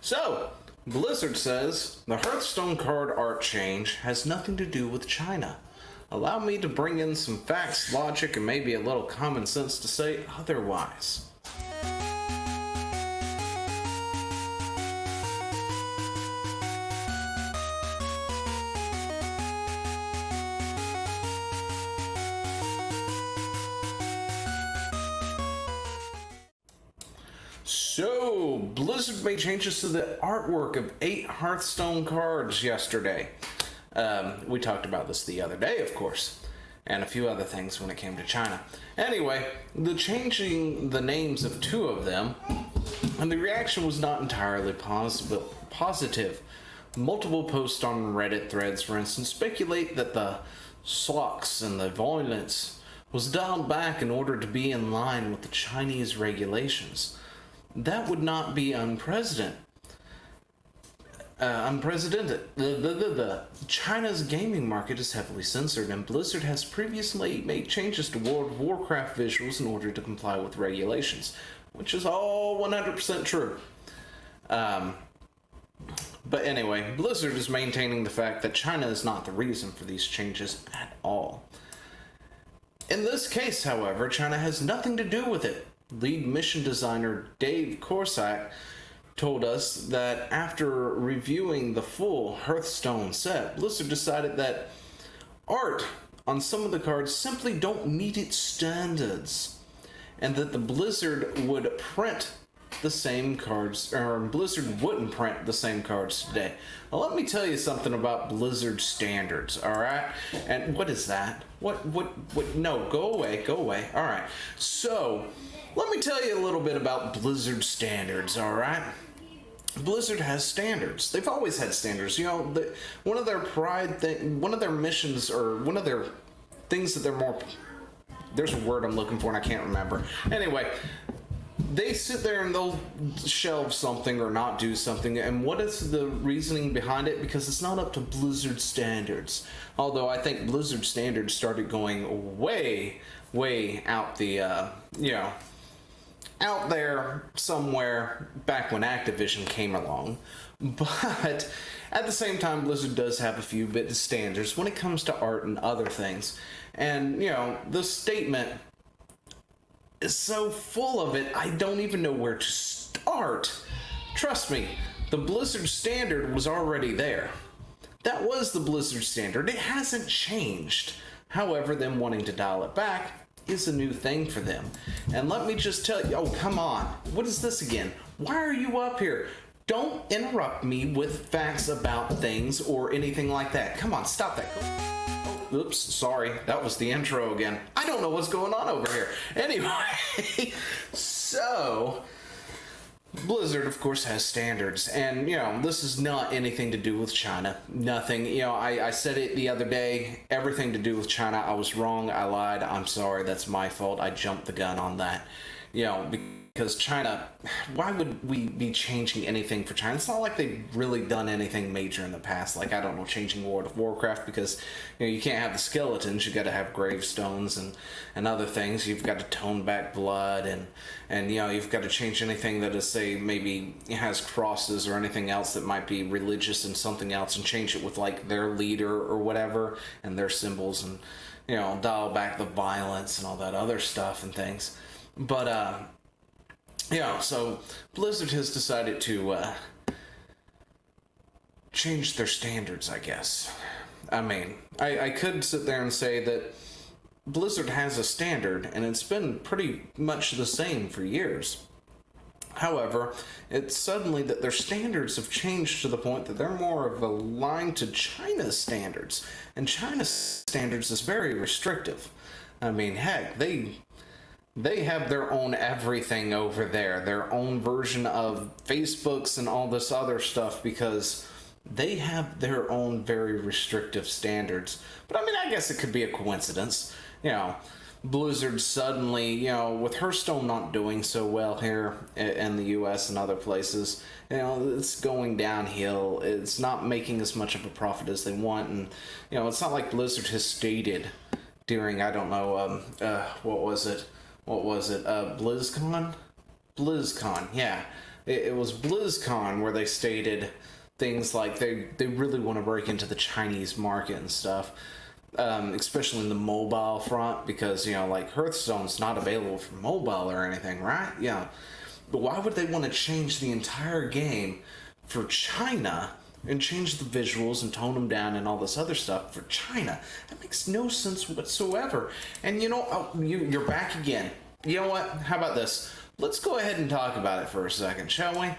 So, Blizzard says the Hearthstone card art change has nothing to do with China. Allow me to bring in some facts, logic, and maybe a little common sense to say otherwise. So, Blizzard made changes to the artwork of 8 Hearthstone cards yesterday. We talked about this the other day, of course, and a few other things when it came to China. Anyway, the changing the names of 2 of them, and the reaction was not entirely positive. Multiple posts on Reddit threads, for instance, speculate that the slocks and the violence was dialed back in order to be in line with the Chinese regulations. That would not be unprecedented. China's gaming market is heavily censored, and Blizzard has previously made changes to World of Warcraft visuals in order to comply with regulations, which is all 100% true. But anyway, Blizzard is maintaining the fact that China is not the reason for these changes at all. In this case, however, China has nothing to do with it. Lead mission designer Dave Corsack told us that after reviewing the full Hearthstone set, Blizzard decided that art on some of the cards simply don't meet its standards, and that the Blizzard would print the same cards, or Blizzard wouldn't print the same cards today. Now let me tell you something about Blizzard standards, alright? And what is that? What, no, go away, alright. So, let me tell you a little bit about Blizzard standards, alright? Blizzard has standards. They've always had standards. You know, one of their one of their missions, or one of their things that they're more... There's a word I'm looking for and I can't remember. Anyway, they sit there and they'll shelve something or not do something, and what is the reasoning behind it? Because it's not up to Blizzard standards. Although I think Blizzard standards started going way out the, you know, out there somewhere back when Activision came along. But at the same time, Blizzard does have a few bit of standards when it comes to art and other things. And, you know, the statement is so full of it, I don't even know where to start. Trust me, the Blizzard standard was already there. That was the Blizzard standard. It hasn't changed. However, them wanting to dial it back is a new thing for them. And let me just tell you, oh, come on. What is this again? Why are you up here? Don't interrupt me with facts about things or anything like that. Come on, stop that. Oh, oops, sorry. That was the intro again. I don't know what's going on over here. Anyway, so... Blizzard, of course, has standards, and, you know, this is not anything to do with China. Nothing. You know, I said it the other day, everything to do with China. I was wrong, I lied, I'm sorry, that's my fault, I jumped the gun on that. You know, because China, why would we be changing anything for China? It's not like they've really done anything major in the past, like, I don't know, changing World of Warcraft, because, you know, you can't have the skeletons, you gotta have gravestones and other things. You've got to tone back blood, and you know, you've got to change anything that is, say, maybe has crosses or anything else that might be religious and something else, and change it with, like, their leader or whatever, and their symbols, and, you know, dial back the violence and all that other stuff and things. But, yeah, so Blizzard has decided to change their standards, I guess. I mean, I could sit there and say that Blizzard has a standard, and it's been pretty much the same for years. However, it's suddenly that their standards have changed to the point that they're more of a line to China's standards. And China's standards is very restrictive. I mean, heck, they have their own everything over there, their own version of Facebooks and all this other stuff, because they have their own very restrictive standards. But I mean, I guess it could be a coincidence. You know, Blizzard suddenly, you know, with Hearthstone not doing so well here in the US and other places, you know, it's going downhill. It's not making as much of a profit as they want, and, you know, it's not like Blizzard has stated during, I don't know, what was it? BlizzCon? BlizzCon, yeah. it was BlizzCon where they stated things like they really want to break into the Chinese market and stuff, especially in the mobile front, because, you know, like Hearthstone's not available for mobile or anything, right? Yeah. But why would they want to change the entire game for China and change the visuals and tone them down and all this other stuff for China? That makes no sense whatsoever. And you know, you're back again. You know what? How about this? Let's go ahead and talk about it for a second, shall we?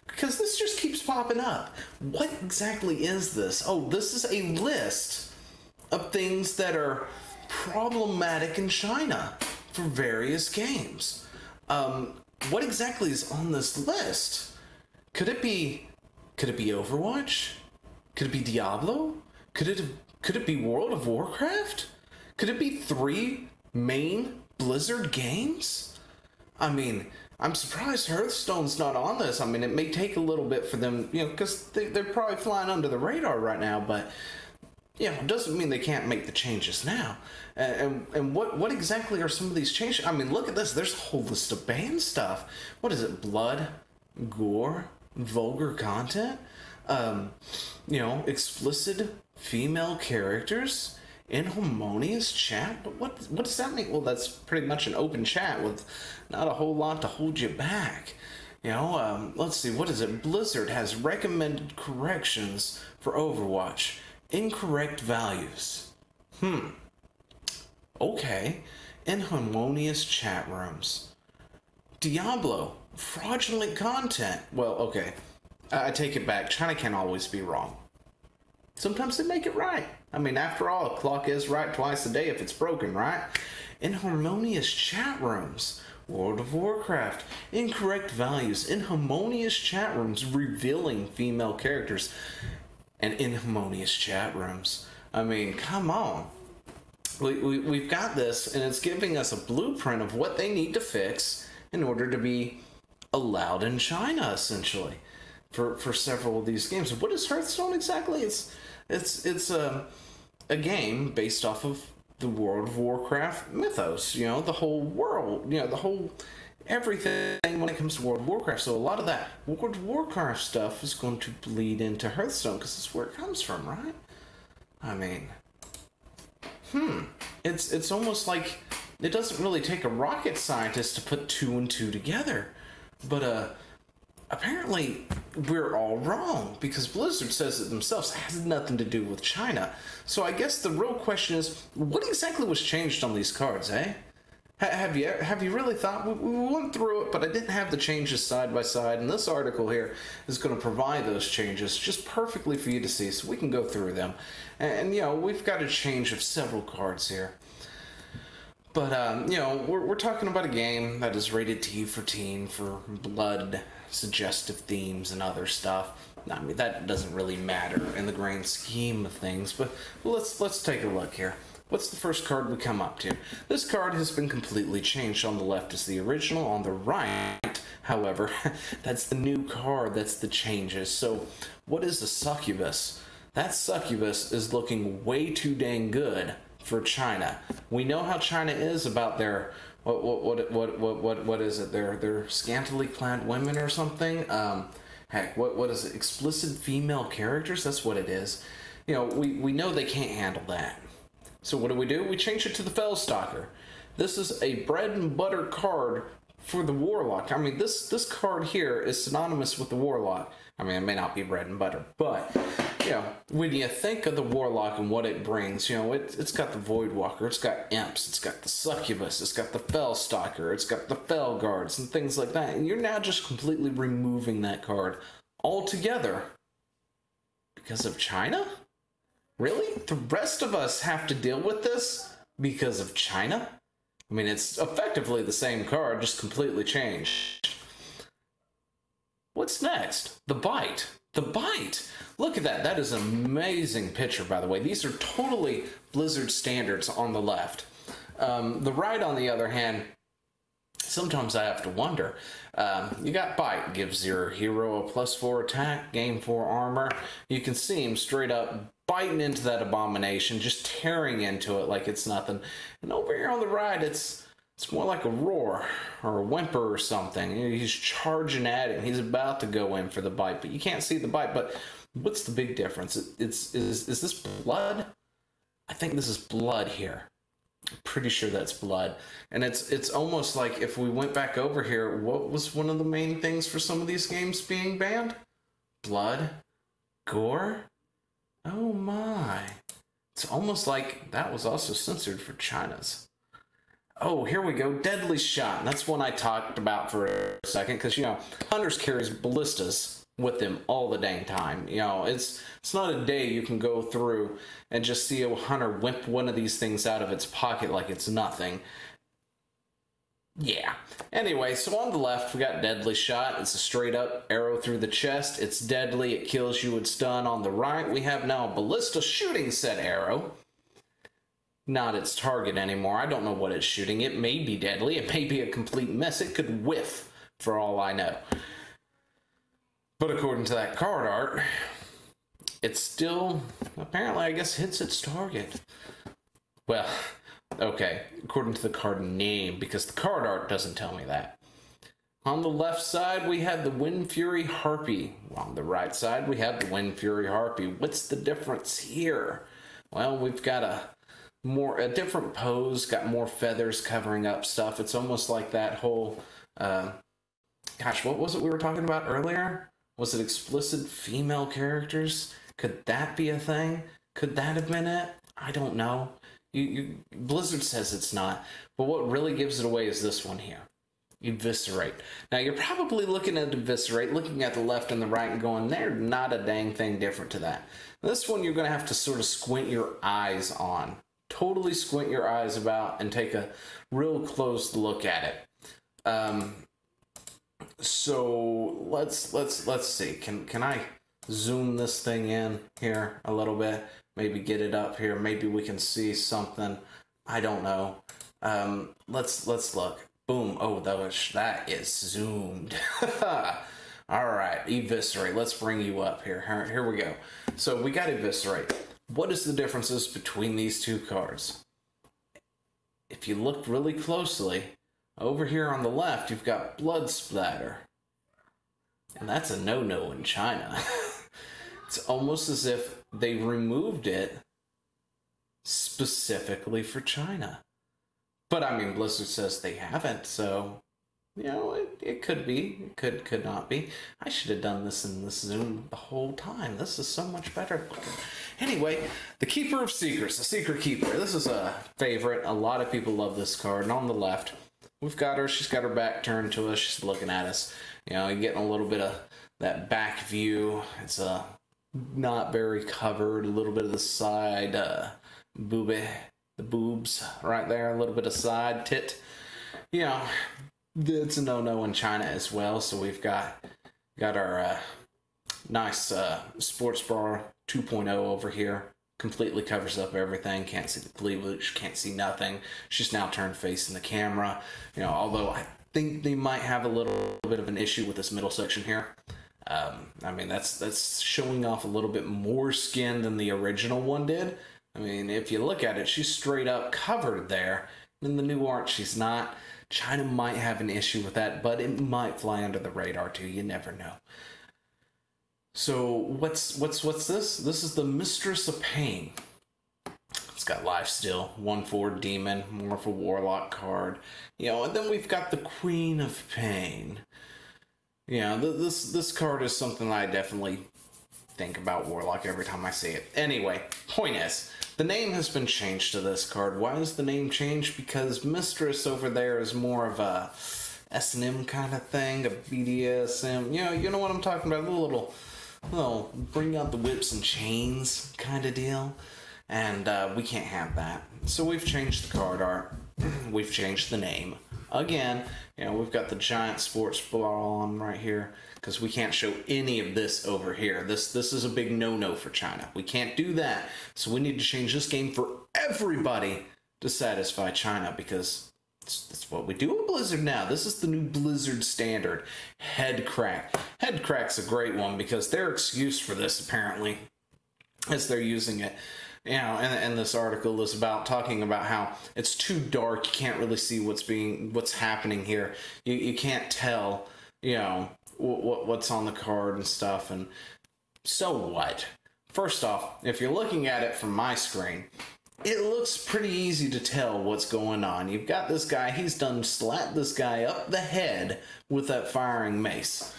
Because this just keeps popping up. What exactly is this? Oh, this is a list of things that are problematic in China for various games. What exactly is on this list? Could it be Overwatch? Could it be Diablo? Could it be World of Warcraft? Could it be 3 main Blizzard games? I mean, I'm surprised Hearthstone's not on this. I mean, it may take a little bit for them, you know, because they're probably flying under the radar right now, but, you know, it doesn't mean they can't make the changes now. And what exactly are some of these changes? I mean, look at this. There's a whole list of banned stuff. What is it? Blood, gore, vulgar content, you know, explicit female characters, inharmonious chat. But what does that mean? Well, that's pretty much an open chat with not a whole lot to hold you back. You know, let's see, what is it? Blizzard has recommended corrections for Overwatch. Incorrect values. Okay. Inharmonious chat rooms. Diablo. Fraudulent content. Well, okay. I take it back. China can't always be wrong. Sometimes they make it right. I mean, after all, a clock is right twice a day if it's broken, right? Inharmonious chat rooms. World of Warcraft. Incorrect values. Inharmonious chat rooms revealing female characters. And inharmonious chat rooms. I mean, come on. We've got this, and it's giving us a blueprint of what they need to fix in order to be allowed in China, essentially, for several of these games. What is Hearthstone exactly? It's a game based off of the World of Warcraft mythos. You know, the whole world. You know, the whole everything when it comes to World of Warcraft. So a lot of that World of Warcraft stuff is going to bleed into Hearthstone because it's where it comes from, right? I mean, it's almost like it doesn't really take a rocket scientist to put 2 and 2 together. But apparently we're all wrong because Blizzard says it themselves. It has nothing to do with China. So I guess the real question is, what exactly was changed on these cards, eh? Have you really thought? We went through it, but I didn't have the changes side by side, and this article here is going to provide those changes just perfectly for you to see, so we can go through them. And you know, we've got a change of several cards here. But, you know, we're talking about a game that is rated T for teen, for blood, suggestive themes, and other stuff. I mean, that doesn't really matter in the grand scheme of things, but let's take a look here. What's the first card we come up to? This card has been completely changed. On the left is the original. On the right, however, that's the new card. That's the changes. So what is a succubus? That succubus is looking way too dang good for China. We know how China is about their what is it? Their scantily clad women or something. Heck, what is it? Explicit female characters? That's what it is. You know, we know they can't handle that. So what do? We change it to the Fellstalker. This is a bread and butter card for the Warlock. I mean, this card here is synonymous with the Warlock. I mean, it may not be bread and butter, but, you know, when you think of the Warlock and what it brings, you know, it's got the Voidwalker, it's got Imps, it's got the Succubus, it's got the Fellstalker, it's got the Fell Guards, and things like that. And you're now just completely removing that card altogether because of China? Really? The rest of us have to deal with this because of China? I mean, it's effectively the same card, just completely changed. What's next? The Bite. The Bite! Look at that. That is an amazing picture, by the way. These are totally Blizzard standards on the left. The right, on the other hand, sometimes I have to wonder. You got Bite. Gives your hero a +4 attack, gain 4 armor. You can see him straight up biting into that abomination, just tearing into it like it's nothing. And over here on the right, it's It's more like a roar or a whimper or something. He's charging at it. He's about to go in for the bite, but you can't see the bite. But what's the big difference? Is this blood? I think this is blood here. I'm pretty sure that's blood. And it's almost like if we went back over here, what was one of the main things for some of these games being banned? Blood? Gore? Oh my. It's almost like that was also censored for China's. Oh, here we go. Deadly shot. And that's one I talked about for a second because, you know, hunters carries ballistas with them all the dang time. You know, it's not a day you can go through and just see a hunter whip one of these things out of its pocket like it's nothing. Yeah. Anyway, so on the left, we got deadly shot. It's a straight up arrow through the chest. It's deadly. It kills you. It's done. On the right, we have now a ballista shooting said arrow. Not its target anymore. I don't know what it's shooting. It may be deadly. It may be a complete mess. It could whiff, for all I know. But according to that card art, it still, apparently, I guess, hits its target. Well, okay, according to the card name, because the card art doesn't tell me that. On the left side, we have the Wind Fury Harpy. On the right side, we have the Wind Fury Harpy. What's the difference here? Well, we've got a different pose, got more feathers covering up stuff. It's almost like that whole, gosh, what was it we were talking about earlier? Was it explicit female characters? Could that be a thing? Could that have been it? I don't know. Blizzard says it's not, but what really gives it away is this one here. Eviscerate. Now you're probably looking at Eviscerate, looking at the left and the right and going, they're not a dang thing different to that. This one you're going to have to sort of squint your eyes on. Totally squint your eyes about and take a real close look at it. So let's see. Can I zoom this thing in here a little bit? Maybe get it up here. Maybe we can see something. I don't know. Let's look. Boom. Oh, that is zoomed. All right, Eviscerate. Let's bring you up here. Here we go. So we got Eviscerate. What is the differences between these two cards? If you look really closely, over here on the left, you've got Blood Splatter. And that's a no-no in China. It's almost as if they removed it specifically for China. But I mean, Blizzard says they haven't, so, you know, it could be. It could not be. I should have done this in this Zoom the whole time. This is so much better. Anyway, the Keeper of Secrets, the Secret Keeper. This is a favorite. A lot of people love this card. And on the left, we've got her. She's got her back turned to us. She's looking at us. You know, you're getting a little bit of that back view. It's not very covered. A little bit of the side boobie, the boobs right there. A little bit of side tit. You know, it's a no-no in China as well. So we've got our nice sports bra 2.0 over here. Completely covers up everything. Can't see the cleavage. Can't see nothing. She's now turned facing the camera. You know, although I think they might have a little bit of an issue with this middle section here. I mean, that's showing off a little bit more skin than the original one did. I mean, if you look at it, she's straight up covered there. In the new art, she's not. China might have an issue with that, but it might fly under the radar too. You never know. So what's this? This is the Mistress of Pain. It's got lifesteal, 1/4 demon, more of a warlock card. You know, and then we've got the Queen of Pain. You know, this card is something I definitely think about warlock every time I see it. Anyway, point is, the name has been changed to this card. Why is the name changed? Because Mistress over there is more of a S&M kind of thing, a BDSM. You know what I'm talking about? A little bring out the whips and chains kind of deal. And we can't have that. So we've changed the card art. We've changed the name. Again, you know, we've got the giant sports ball on right here because we can't show any of this over here. This is a big no-no for China. We can't do that. So we need to change this game for everybody to satisfy China because that's what we do with Blizzard now. This is the new Blizzard standard. Head crack. Head crack's a great one because their excuse for this apparently, as they're using it, You know, and this article is about talking about how it's too dark. You can't really see what's happening here. You can't tell, you know, what's on the card and stuff. And so what? First off, if you're looking at it from my screen, it looks pretty easy to tell what's going on. You've got this guy, he's done slapped this guy up the head with that firing mace.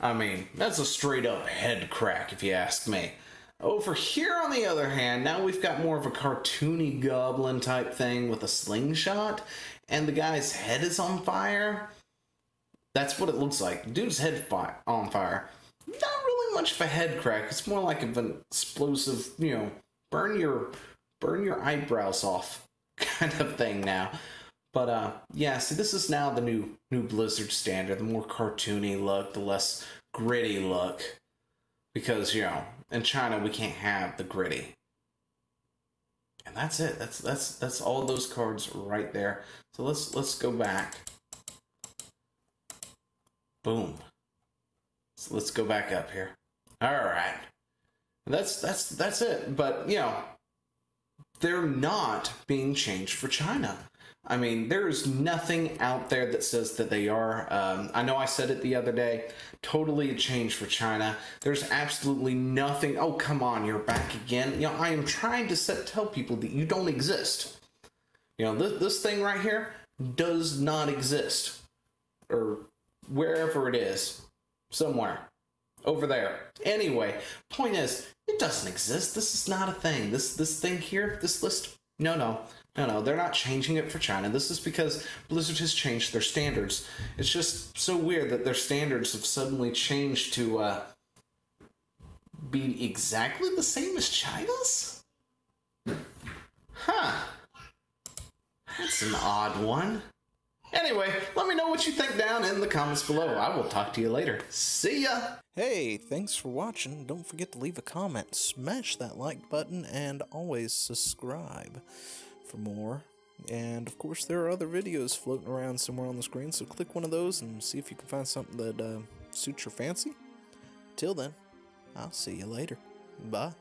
I mean, that's a straight up head crack if you ask me. Over here, on the other hand, now we've got more of a cartoony goblin type thing with a slingshot, and the guy's head is on fire. That's what it looks like. Dude's head on fire. Not really much of a head crack. It's more like an explosive, you know, burn your eyebrows off kind of thing now. But yeah, see, this is now the new Blizzard standard, the more cartoony look, the less gritty look, because, you know, in China we can't have the gritty. And that's it. That's all those cards right there. So let's go back. Boom. So let's go back up here. All right. That's it. But, you know, they're not being changed for China. I mean, there's nothing out there that says that they are. I know I said it the other day. Totally a change for China. There's absolutely nothing. Oh, come on, you're back again. You know, I am trying to tell people that you don't exist. You know, this thing right here does not exist. Or wherever it is. Somewhere. Over there. Anyway, point is, it doesn't exist. This is not a thing. This thing here, this list, no, they're not changing it for China. This is because Blizzard has changed their standards. It's just so weird that their standards have suddenly changed to be exactly the same as China's? Huh. That's an odd one. Anyway, let me know what you think down in the comments below. I will talk to you later. See ya! Hey, thanks for watching. Don't forget to leave a comment, smash that like button, and always subscribe for more. And of course, there are other videos floating around somewhere on the screen, so click one of those and see if you can find something that suits your fancy. Till then, I'll see you later. Bye.